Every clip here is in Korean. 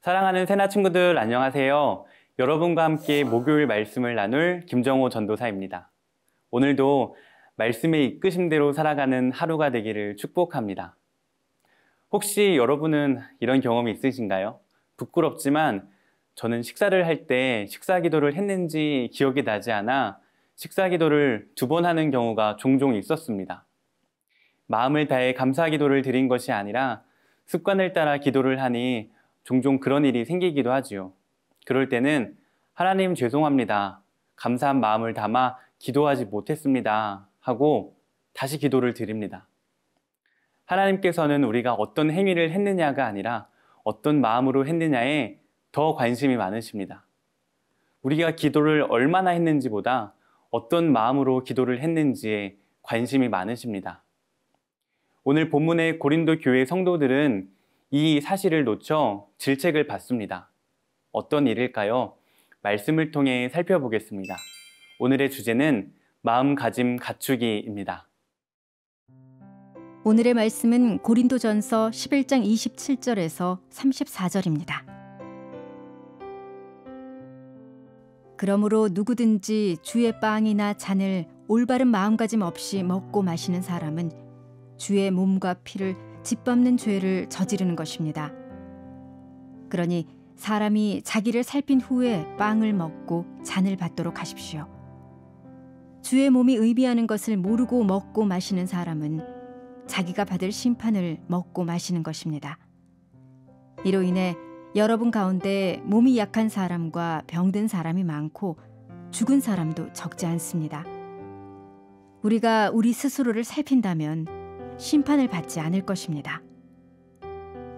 사랑하는 새나 친구들 안녕하세요. 여러분과 함께 목요일 말씀을 나눌 김정호 전도사입니다. 오늘도 말씀의 이끄심대로 살아가는 하루가 되기를 축복합니다. 혹시 여러분은 이런 경험이 있으신가요? 부끄럽지만 저는 식사를 할 때 식사 기도를 했는지 기억이 나지 않아 식사 기도를 2번 하는 경우가 종종 있었습니다. 마음을 다해 감사 기도를 드린 것이 아니라 습관을 따라 기도를 하니 종종 그런 일이 생기기도 하지요. 그럴 때는 하나님 죄송합니다. 감사한 마음을 담아 기도하지 못했습니다. 하고 다시 기도를 드립니다. 하나님께서는 우리가 어떤 행위를 했느냐가 아니라 어떤 마음으로 했느냐에 더 관심이 많으십니다. 우리가 기도를 얼마나 했는지보다 어떤 마음으로 기도를 했는지에 관심이 많으십니다. 오늘 본문의 고린도 교회 성도들은 이 사실을 놓쳐 질책을 받습니다. 어떤 일일까요? 말씀을 통해 살펴보겠습니다. 오늘의 주제는 마음가짐 갖추기입니다. 오늘의 말씀은 고린도전서 11장 27절에서 34절입니다. 그러므로 누구든지 주의 빵이나 잔을 올바른 마음가짐 없이 먹고 마시는 사람은 주의 몸과 피를 짓밟는 죄를 저지르는 것입니다. 그러니 사람이 자기를 살핀 후에 빵을 먹고 잔을 받도록 하십시오. 주의 몸이 의미하는 것을 모르고 먹고 마시는 사람은 자기가 받을 심판을 먹고 마시는 것입니다. 이로 인해 여러분 가운데 몸이 약한 사람과 병든 사람이 많고 죽은 사람도 적지 않습니다. 우리가 우리 스스로를 살핀다면 심판을 받지 않을 것입니다.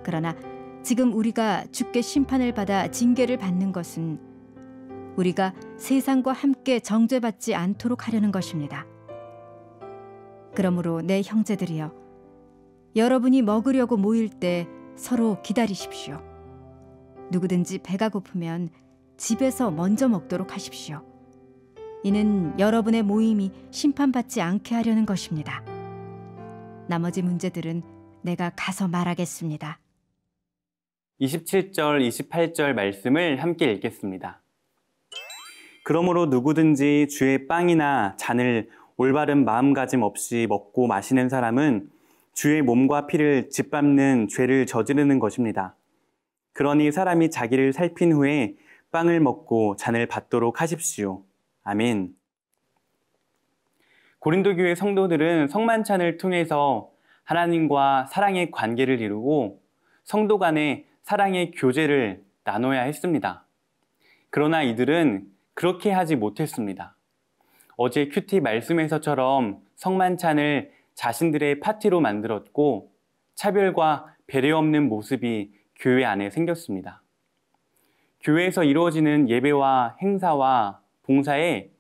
그러나 지금 우리가 주께 심판을 받아 징계를 받는 것은 우리가 세상과 함께 정죄받지 않도록 하려는 것입니다. 그러므로 내 형제들이여, 여러분이 먹으려고 모일 때 서로 기다리십시오. 누구든지 배가 고프면 집에서 먼저 먹도록 하십시오. 이는 여러분의 모임이 심판받지 않게 하려는 것입니다. 나머지 문제들은 내가 가서 말하겠습니다. 27절, 28절 말씀을 함께 읽겠습니다. 그러므로 누구든지 주의 빵이나 잔을 올바른 마음가짐 없이 먹고 마시는 사람은 주의 몸과 피를 짓밟는 죄를 저지르는 것입니다. 그러니 사람이 자기를 살핀 후에 빵을 먹고 잔을 받도록 하십시오. 아멘. 고린도 교회 성도들은 성만찬을 통해서 하나님과 사랑의 관계를 이루고 성도 간의 사랑의 교제를 나눠야 했습니다. 그러나 이들은 그렇게 하지 못했습니다. 어제 큐티 말씀에서처럼 성만찬을 자신들의 파티로 만들었고 차별과 배려 없는 모습이 교회 안에 생겼습니다. 교회에서 이루어지는 예배와 행사와 봉사에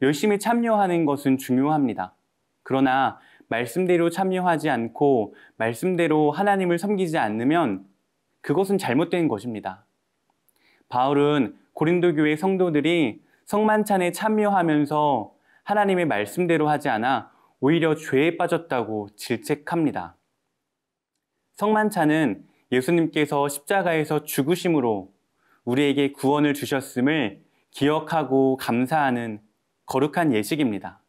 열심히 참여하는 것은 중요합니다. 그러나 말씀대로 참여하지 않고 말씀대로 하나님을 섬기지 않으면 그것은 잘못된 것입니다. 바울은 고린도 교회 성도들이 성만찬에 참여하면서 하나님의 말씀대로 하지 않아 오히려 죄에 빠졌다고 질책합니다. 성만찬은 예수님께서 십자가에서 죽으심으로 우리에게 구원을 주셨음을 기억하고 감사하는 거룩한 예식입니다.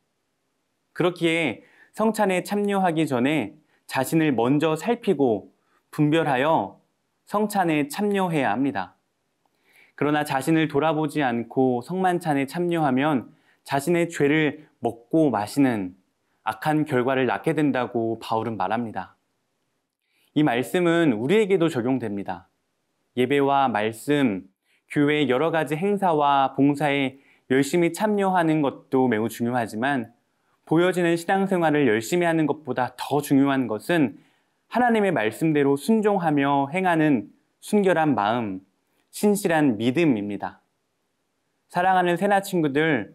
그렇기에 성찬에 참여하기 전에 자신을 먼저 살피고 분별하여 성찬에 참여해야 합니다. 그러나 자신을 돌아보지 않고 성만찬에 참여하면 자신의 죄를 먹고 마시는 악한 결과를 낳게 된다고 바울은 말합니다. 이 말씀은 우리에게도 적용됩니다. 예배와 말씀, 교회의 여러 가지 행사와 봉사에 열심히 참여하는 것도 매우 중요하지만 보여지는 신앙생활을 열심히 하는 것보다 더 중요한 것은 하나님의 말씀대로 순종하며 행하는 순결한 마음, 신실한 믿음입니다. 사랑하는 새나 친구들,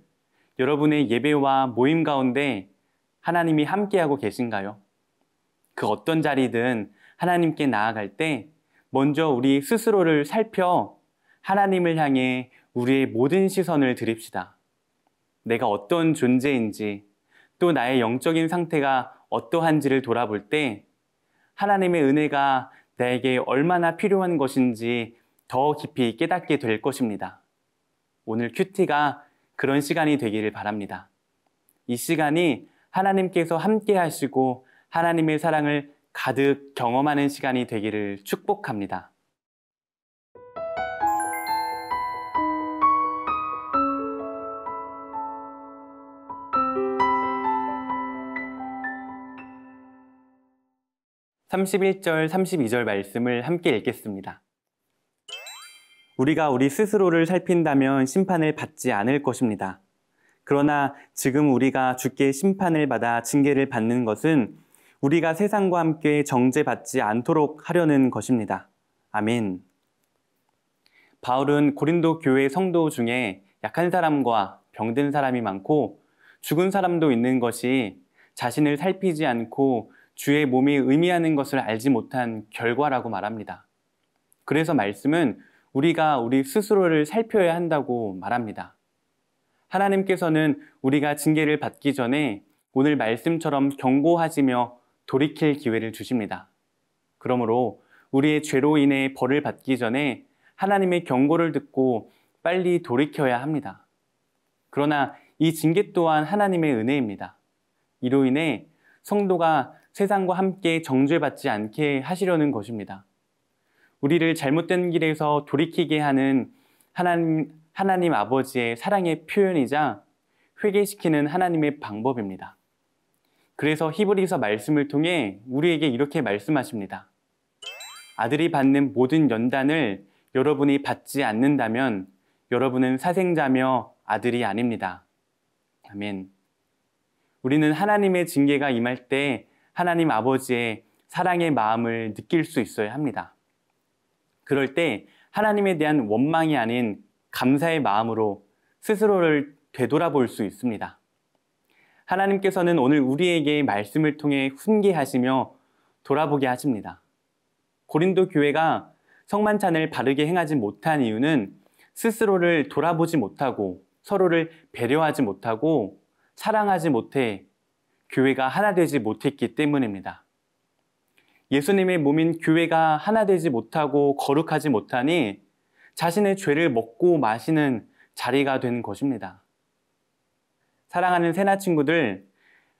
여러분의 예배와 모임 가운데 하나님이 함께하고 계신가요? 그 어떤 자리든 하나님께 나아갈 때 먼저 우리 스스로를 살펴 하나님을 향해 우리의 모든 시선을 드립시다. 내가 어떤 존재인지 또 나의 영적인 상태가 어떠한지를 돌아볼 때 하나님의 은혜가 나에게 얼마나 필요한 것인지 더 깊이 깨닫게 될 것입니다. 오늘 큐티가 그런 시간이 되기를 바랍니다. 이 시간이 하나님께서 함께 하시고 하나님의 사랑을 가득 경험하는 시간이 되기를 축복합니다. (31절) (32절) 말씀을 함께 읽겠습니다. 우리가 우리 스스로를 살핀다면 심판을 받지 않을 것입니다. 그러나 지금 우리가 주께 심판을 받아 징계를 받는 것은 우리가 세상과 함께 정죄받지 않도록 하려는 것입니다. 아멘. 바울은 고린도 교회 성도 중에 약한 사람과 병든 사람이 많고 죽은 사람도 있는 것이 자신을 살피지 않고 주의 몸이 의미하는 것을 알지 못한 결과라고 말합니다. 그래서 말씀은 우리가 우리 스스로를 살펴야 한다고 말합니다. 하나님께서는 우리가 징계를 받기 전에 오늘 말씀처럼 경고하시며 돌이킬 기회를 주십니다. 그러므로 우리의 죄로 인해 벌을 받기 전에 하나님의 경고를 듣고 빨리 돌이켜야 합니다. 그러나 이 징계 또한 하나님의 은혜입니다. 이로 인해 성도가 세상과 함께 정죄받지 않게 하시려는 것입니다. 우리를 잘못된 길에서 돌이키게 하는 하나님 아버지의 사랑의 표현이자 회개시키는 하나님의 방법입니다. 그래서 히브리서 말씀을 통해 우리에게 이렇게 말씀하십니다. 아들이 받는 모든 연단을 여러분이 받지 않는다면 여러분은 사생자며 아들이 아닙니다. 아멘. 우리는 하나님의 징계가 임할 때 하나님 아버지의 사랑의 마음을 느낄 수 있어야 합니다. 그럴 때 하나님에 대한 원망이 아닌 감사의 마음으로 스스로를 되돌아볼 수 있습니다. 하나님께서는 오늘 우리에게 말씀을 통해 훈계하시며 돌아보게 하십니다. 고린도 교회가 성만찬을 바르게 행하지 못한 이유는 스스로를 돌아보지 못하고 서로를 배려하지 못하고 사랑하지 못해 교회가 하나 되지 못했기 때문입니다. 예수님의 몸인 교회가 하나 되지 못하고 거룩하지 못하니 자신의 죄를 먹고 마시는 자리가 된 것입니다. 사랑하는 새나 친구들,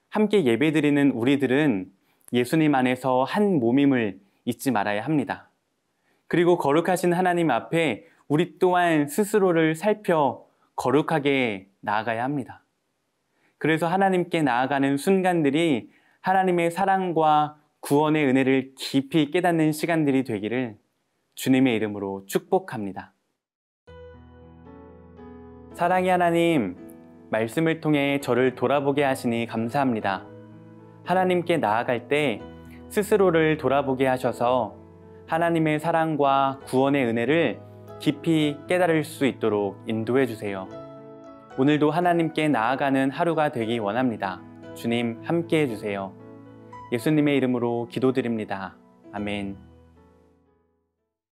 함께 예배드리는 우리들은 예수님 안에서 한 몸임을 잊지 말아야 합니다. 그리고 거룩하신 하나님 앞에 우리 또한 스스로를 살펴 거룩하게 나아가야 합니다. 그래서 하나님께 나아가는 순간들이 하나님의 사랑과 구원의 은혜를 깊이 깨닫는 시간들이 되기를 주님의 이름으로 축복합니다. 사랑의 하나님, 말씀을 통해 저를 돌아보게 하시니 감사합니다. 하나님께 나아갈 때 스스로를 돌아보게 하셔서 하나님의 사랑과 구원의 은혜를 깊이 깨달을 수 있도록 인도해 주세요. 오늘도 하나님께 나아가는 하루가 되기 원합니다. 주님 함께 해주세요. 예수님의 이름으로 기도드립니다. 아멘.